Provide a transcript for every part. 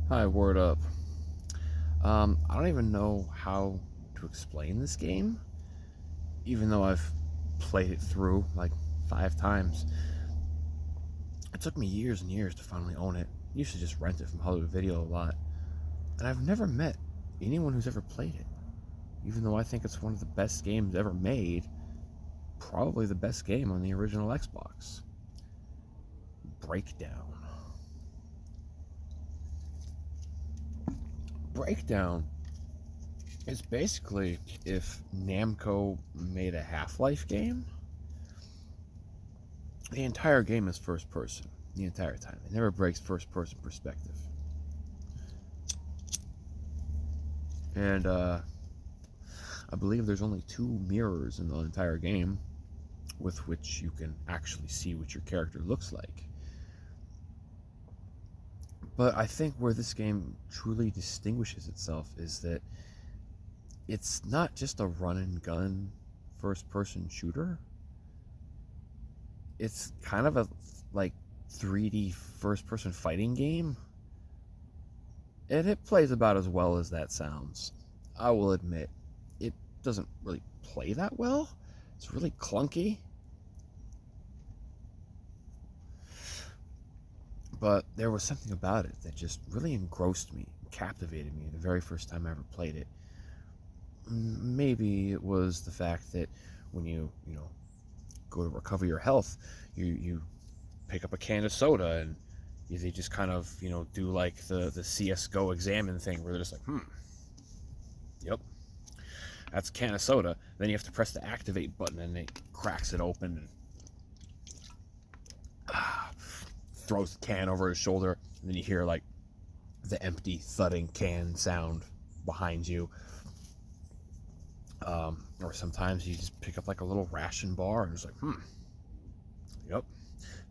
Hi, word up. I don't even know how to explain this game, even though I've played it through like 5 times. It took me years and years to finally own it. I used to just rent it from Hollywood Video a lot, and I've never met anyone who's ever played it, even though I think it's one of the best games ever made, probably the best game on the original Xbox. Breakdown. Breakdown is basically if Namco made a Half-Life game. The entire game is first person the entire time. It never breaks first person perspective. And I believe there's only 2 mirrors in the entire game with which you can actually see what your character looks like. But I think where this game truly distinguishes itself is that it's not just a run and gun first person shooter. It's kind of a like 3D first person fighting game. And it plays about as well as that sounds. I will admit, it doesn't really play that well. It's really clunky. But there was something about it that just really engrossed me, captivated me the very first time I ever played it. Maybe it was the fact that when you go to recover your health, you pick up a can of soda and they just kind of, do like the CSGO examine thing where they're just like, yep, that's a can of soda. Then you have to press the activate button and it cracks it open and throws the can over his shoulder. And then you hear like the empty thudding can sound behind you. Or sometimes you just pick up like a little ration bar and it's like, yep,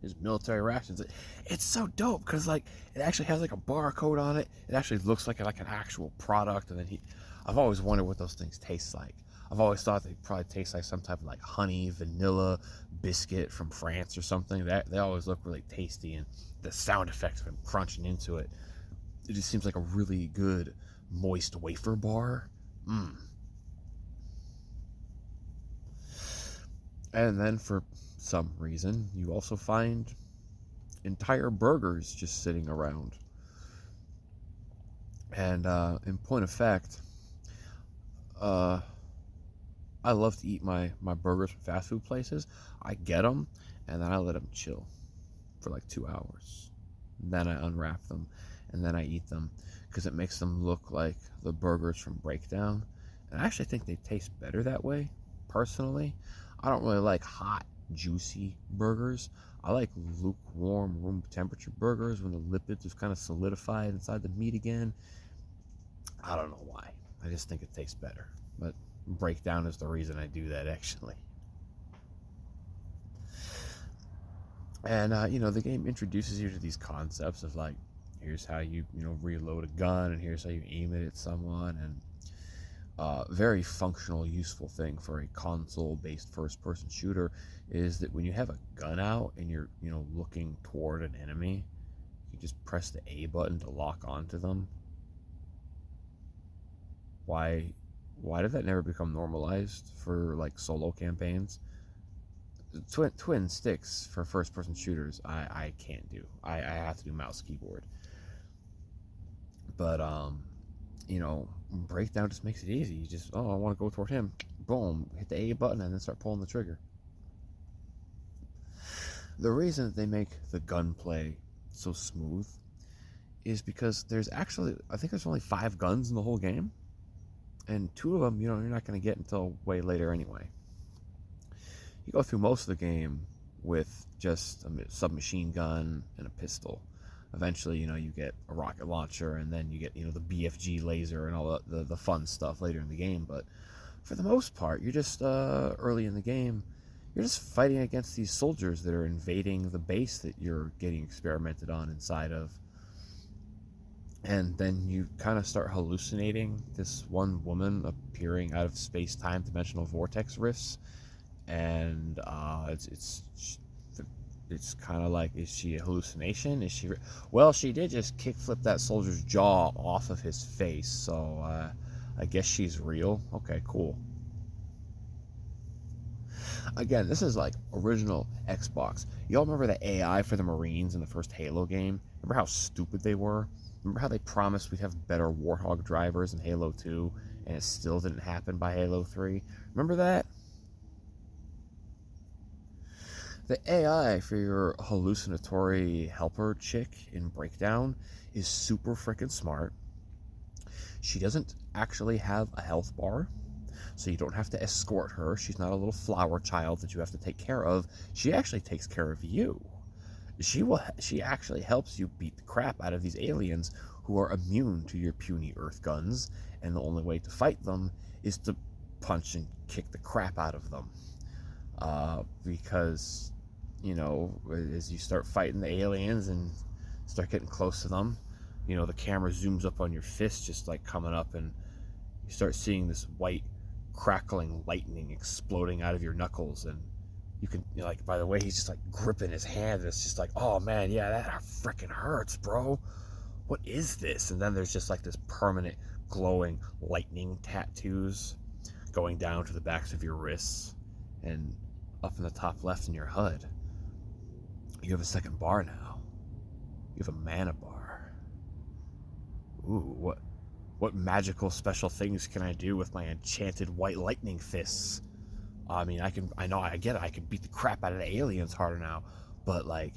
his military rations. It's so dope because like it actually has like a barcode on it. It actually looks like an actual product. And then I've always wondered what those things taste like. I've always thought they probably taste like some type of like honey, vanilla biscuit from France or something. That they always look really tasty, and the sound effects of him crunching into it, it just seems like a really good moist wafer bar. And then for some reason, you also find entire burgers just sitting around. And in point of fact, uh, I love to eat my burgers from fast food places. I get them, and then I let them chill for like 2 hours. And then I unwrap them, and then I eat them because it makes them look like the burgers from Breakdown. And I actually think they taste better that way, personally. I don't really like hot, juicy burgers. I like lukewarm, room temperature burgers when the lipids have kind of solidified inside the meat again. I don't know why. I just think it tastes better. But Breakdown is the reason I do that, actually. And the game introduces you to these concepts of like, here's how you reload a gun, and here's how you aim it at someone, and very functional, useful thing for a console-based first-person shooter is that when you have a gun out and you're looking toward an enemy, you just press the A button to lock onto them. Why? Why did that never become normalized for like solo campaigns? Twin sticks for first person shooters I can't do. I have to do mouse keyboard. But Breakdown just makes it easy. You just, I want to go toward him. Boom, hit the A button and then start pulling the trigger. The reason that they make the gunplay so smooth is because there's actually, I think there's only 5 guns in the whole game, and 2 of them, you're not going to get until way later anyway. You go through most of the game with just a submachine gun and a pistol. Eventually, you get a rocket launcher, and then you get, the BFG laser and all the fun stuff later in the game. But for the most part, you're just, early in the game, you're just fighting against these soldiers that are invading the base that you're getting experimented on inside of. And then you kind of start hallucinating this one woman appearing out of space-time dimensional vortex rifts, and it's it's kind of like, is she a hallucination? Is she? Well, she did just kickflip that soldier's jaw off of his face, so I guess she's real. Okay, cool. Again, this is like original Xbox. Y'all remember the AI for the Marines in the first Halo game? Remember how stupid they were? Remember how they promised we'd have better Warthog drivers in Halo 2, and it still didn't happen by Halo 3? Remember that? The AI for your hallucinatory helper chick in Breakdown is super freaking smart. She doesn't actually have a health bar, so you don't have to escort her. She's not a little flower child that you have to take care of. She actually takes care of you. She actually helps you beat the crap out of these aliens who are immune to your puny earth guns, and the only way to fight them is to punch and kick the crap out of them. Because, you know, as you start fighting the aliens and start getting close to them, you know, the camera zooms up on your fist just like coming up, and you start seeing this white crackling lightning exploding out of your knuckles, and you can, you know, like, by the way he's just like gripping his hand, and it's just like, oh man, yeah, that freaking hurts, bro. What is this? And then there's just like this permanent glowing lightning tattoos going down to the backs of your wrists, and up in the top left in your HUD, you have a second bar now. You have a mana bar. Ooh, what magical special things can I do with my enchanted white lightning fists? I mean, I get it. I can beat the crap out of the aliens harder now, but like,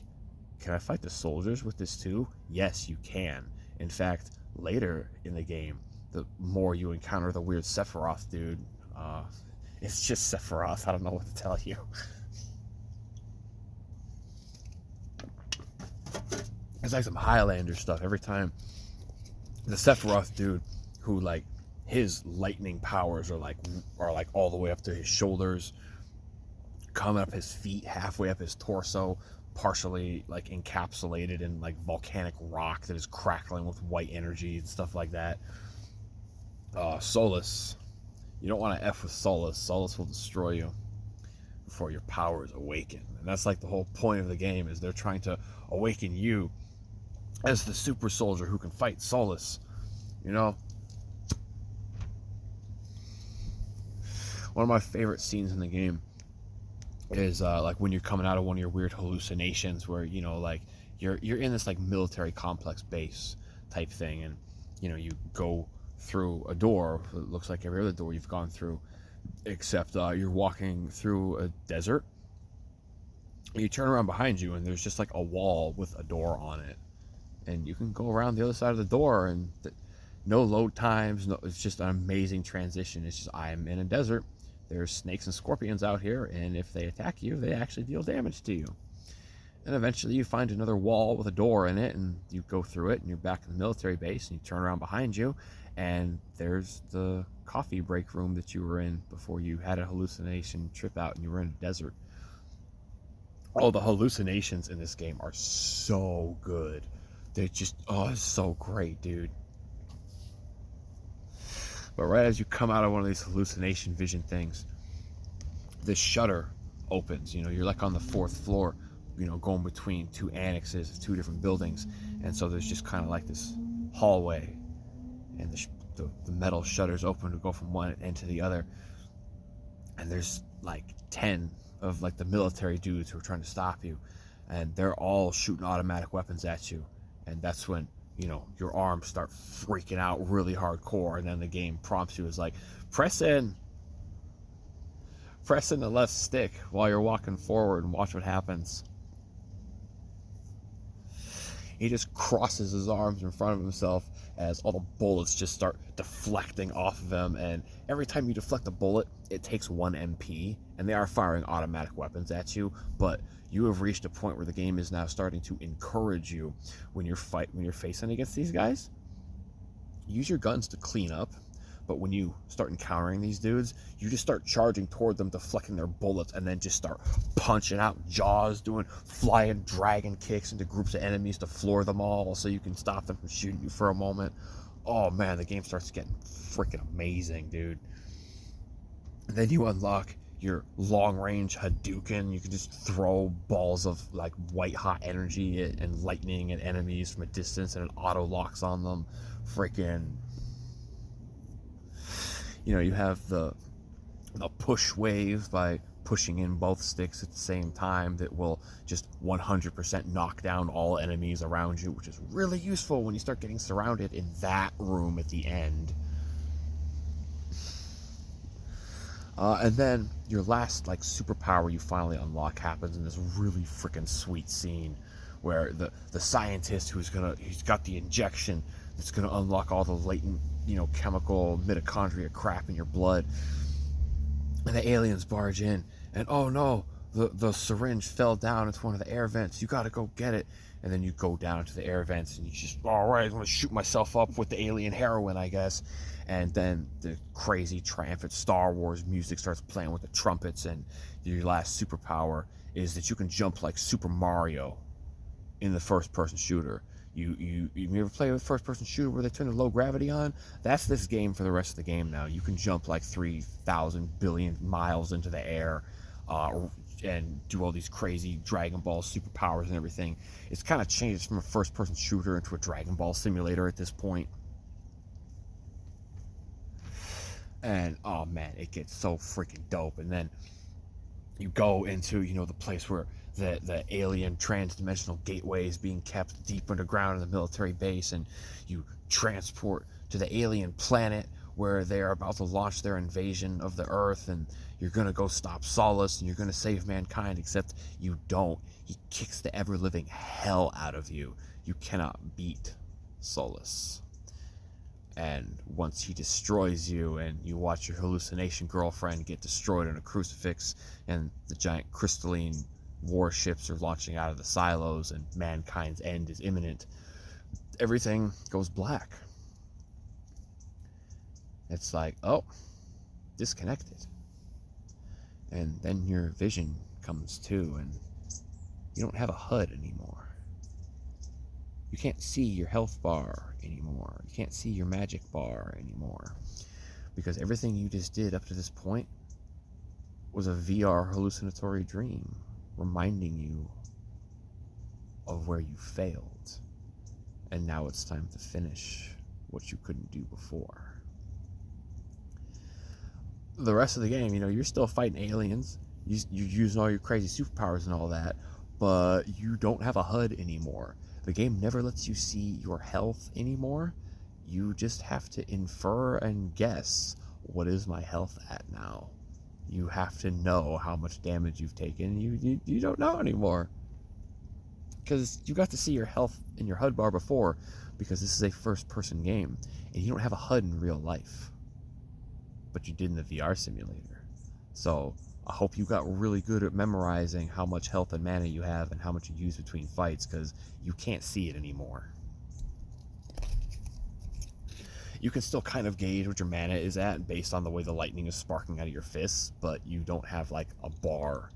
can I fight the soldiers with this too? Yes, you can. In fact, later in the game, the more you encounter the weird Sephiroth dude, it's just Sephiroth. I don't know what to tell you. It's like some Highlander stuff. Every time the Sephiroth dude, who like his lightning powers are like all the way up to his shoulders, coming up his feet, halfway up his torso, partially like encapsulated in like volcanic rock that is crackling with white energy and stuff like that. Solus, you don't want to F with Solus. Solus will destroy you before your powers awaken, and that's like the whole point of the game, is they're trying to awaken you as the super soldier who can fight Solus. You know, one of my favorite scenes in the game is like when you're coming out of one of your weird hallucinations, where, you know, like you're in this like military complex base type thing, and you know, you go through a door that looks like every other door you've gone through, except you're walking through a desert. You turn around behind you, and there's just like a wall with a door on it, and you can go around the other side of the door, and no load times. No, it's just an amazing transition. It's just, I am in a desert. There's snakes and scorpions out here, and if they attack you, they actually deal damage to you. And eventually you find another wall with a door in it, and you go through it, and you're back in the military base, and you turn around behind you, and there's the coffee break room that you were in before you had a hallucination trip out and you were in a desert. Oh, the hallucinations in this game are so good. They're just, oh, it's so great, dude. But right as you come out of one of these hallucination vision things, this shutter opens. You know, you're like on the fourth floor, you know, going between two annexes of two different buildings. And so there's just kind of like this hallway, and the metal shutters open to go from one end to the other. And there's like 10 of like the military dudes who are trying to stop you, and they're all shooting automatic weapons at you. And that's when, you know, your arms start freaking out really hardcore, and then the game prompts you, is like, press in the left stick while you're walking forward and watch what happens. He just crosses his arms in front of himself as all the bullets just start deflecting off of him, and every time you deflect a bullet, it takes 1 MP, and they are firing automatic weapons at you, but you have reached a point where the game is now starting to encourage you, when you're facing against these guys, use your guns to clean up. But when you start encountering these dudes, you just start charging toward them, deflecting their bullets, and then just start punching out jaws, doing flying dragon kicks into groups of enemies to floor them all so you can stop them from shooting you for a moment. Oh man, the game starts getting freaking amazing, dude. And then you unlock your long range Hadouken. You can just throw balls of like white hot energy and lightning at enemies from a distance, and it auto locks on them. Freaking, you have the push wave by pushing in both sticks at the same time that will just 100% knock down all enemies around you, which is really useful when you start getting surrounded in that room at the end. And then your last like superpower you finally unlock happens in this really freaking sweet scene where the scientist he's got the injection that's gonna unlock all the latent chemical mitochondria crap in your blood, and the aliens barge in, and oh no, the syringe fell down into one of the air vents. You gotta go get it. And then you go down to the air vents and you just, all right, I'm gonna shoot myself up with the alien heroin, I guess. And then the crazy triumphant Star Wars music starts playing with the trumpets, and your last superpower is that you can jump like Super Mario in the first-person shooter. You ever play with first-person shooter where they turn the low gravity on? That's this game for the rest of the game now. You can jump like 3,000 billion miles into the air, and do all these crazy Dragon Ball superpowers and everything. It's kind of changed from a first-person shooter into a Dragon Ball simulator at this point. And oh man, it gets so freaking dope. And then you go into the place where the alien trans-dimensional gateway is being kept deep underground in the military base, and you transport to the alien planet where they're about to launch their invasion of the Earth, and you're gonna go stop Solus, and you're gonna save mankind, except you don't. He kicks the ever-living hell out of you. You cannot beat Solus. And once he destroys you, and you watch your hallucination girlfriend get destroyed in a crucifix, and the giant crystalline warships are launching out of the silos, and mankind's end is imminent, everything goes black. It's like, oh, disconnected. And then your vision comes too, and you don't have a HUD anymore. You can't see your health bar anymore. You can't see your magic bar anymore. Because everything you just did up to this point was a VR hallucinatory dream, reminding you of where you failed. And now it's time to finish what you couldn't do before. The rest of the game, you're still fighting aliens. You're using all your crazy superpowers and all that, but you don't have a HUD anymore. The game never lets you see your health anymore. You just have to infer and guess, what is my health at now? You have to know how much damage you've taken. You don't know anymore. Because you got to see your health in your HUD bar before, because this is a first-person game, and you don't have a HUD in real life. But you did in the VR simulator. So I hope you got really good at memorizing how much health and mana you have and how much you use between fights, because you can't see it anymore. You can still kind of gauge what your mana is at based on the way the lightning is sparking out of your fists, but you don't have like a bar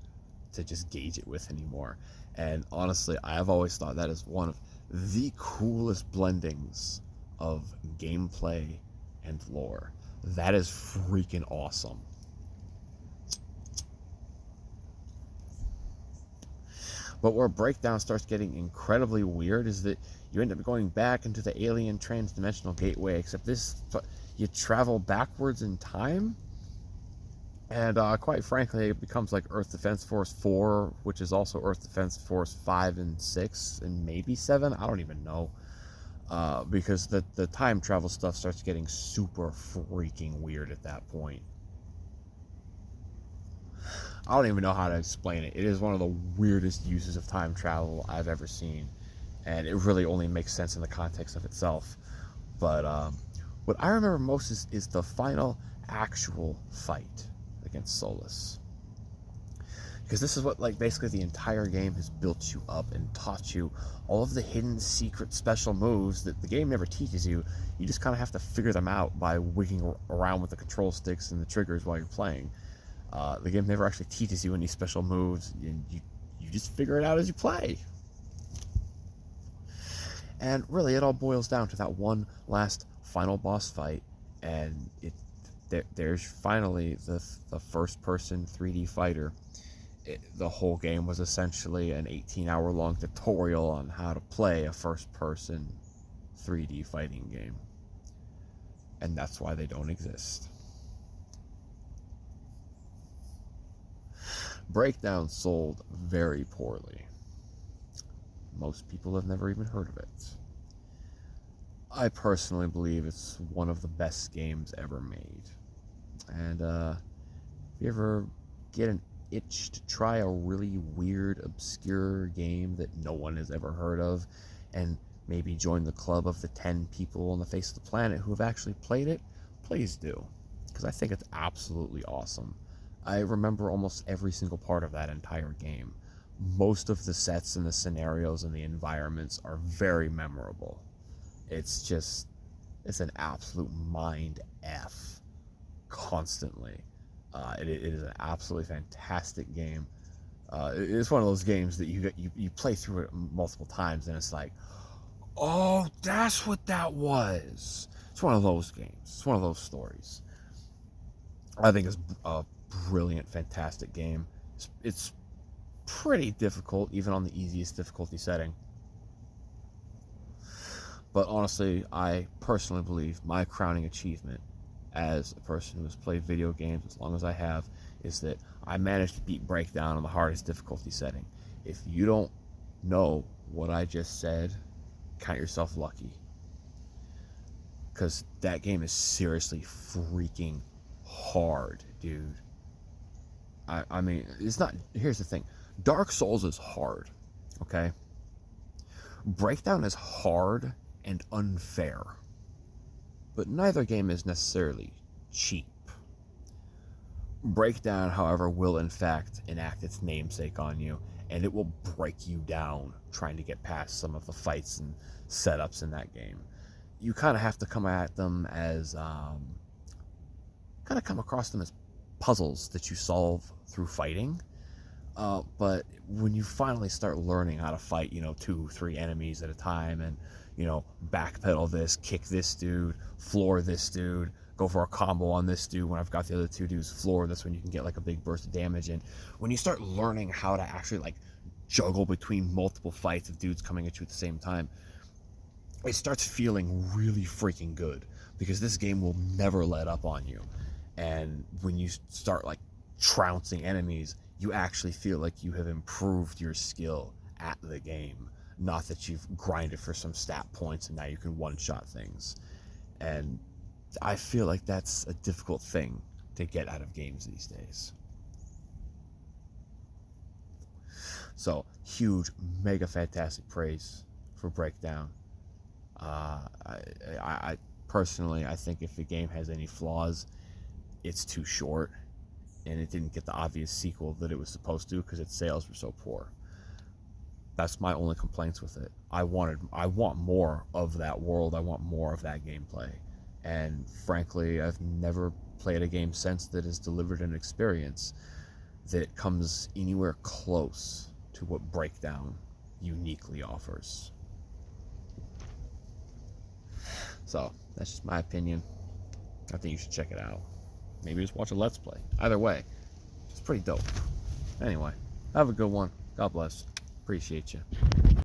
to just gauge it with anymore. And honestly, I have always thought that is one of the coolest blendings of gameplay and lore. That is freaking awesome. But where Breakdown starts getting incredibly weird is that you end up going back into the alien trans-dimensional gateway, except this, you travel backwards in time. And quite frankly, it becomes like Earth Defense Force 4, which is also Earth Defense Force 5 and 6, and maybe 7, I don't even know. Because the time travel stuff starts getting super freaking weird at that point. I don't even know how to explain it. It is one of the weirdest uses of time travel I've ever seen, and it really only makes sense in the context of itself. But what I remember most is the final actual fight against Solus. Because this is what basically the entire game has built you up and taught you all of the hidden secret special moves that the game never teaches you. You just kind of have to figure them out by wigging around with the control sticks and the triggers while you're playing. The game never actually teaches you any special moves, and you just figure it out as you play. And really, it all boils down to that one last final boss fight, and there's finally the first person 3D fighter. The whole game was essentially an 18-hour long tutorial on how to play a first person 3D fighting game. And that's why they don't exist. Breakdown sold very poorly. Most people have never even heard of it. I personally believe it's one of the best games ever made. And if you ever get an itch to try a really weird, obscure game that no one has ever heard of, and maybe join the club of the 10 people on the face of the planet who have actually played it, please do. Because I think it's absolutely awesome. I remember almost every single part of that entire game. Most of the sets and the scenarios and the environments are very memorable. It's an absolute mind F constantly. It is an absolutely fantastic game. It's one of those games that you play through it multiple times and it's like, oh, that's what that was. It's one of those games. It's one of those stories. I think it's a brilliant, fantastic game. It's pretty difficult, even on the easiest difficulty setting. But honestly, I personally believe my crowning achievement as a person who has played video games as long as I have is that I managed to beat Breakdown on the hardest difficulty setting. If you don't know what I just said, count yourself lucky. Because that game is seriously freaking hard, dude. I mean, it's not... Here's the thing. Dark Souls is hard, okay? Breakdown is hard and unfair. But neither game is necessarily cheap. Breakdown, however, will in fact enact its namesake on you, and it will break you down trying to get past some of the fights and setups in that game. You kind of have to come at them as... kind of come across them as puzzles that you solve through fighting. But when you finally start learning how to fight, 2-3 enemies at a time and, backpedal this, kick this dude, floor this dude, go for a combo on this dude when I've got the other two dudes floor, that's when you can get like a big burst of damage. And when you start learning how to actually like juggle between multiple fights of dudes coming at you at the same time, it starts feeling really freaking good, because this game will never let up on you. And when you start like trouncing enemies, you actually feel like you have improved your skill at the game, not that you've grinded for some stat points and now you can one-shot things. And I feel like that's a difficult thing to get out of games these days. So, huge, mega fantastic praise for Breakdown. I personally, I think if the game has any flaws, it's too short, and it didn't get the obvious sequel that it was supposed to because its sales were so poor. That's my only complaints with it. I want more of that world. I want more of that gameplay. And frankly, I've never played a game since that has delivered an experience that comes anywhere close to what Breakdown uniquely offers. So, that's just my opinion. I think you should check it out. Maybe just watch a Let's Play. Either way, it's pretty dope. Anyway, have a good one. God bless. Appreciate you.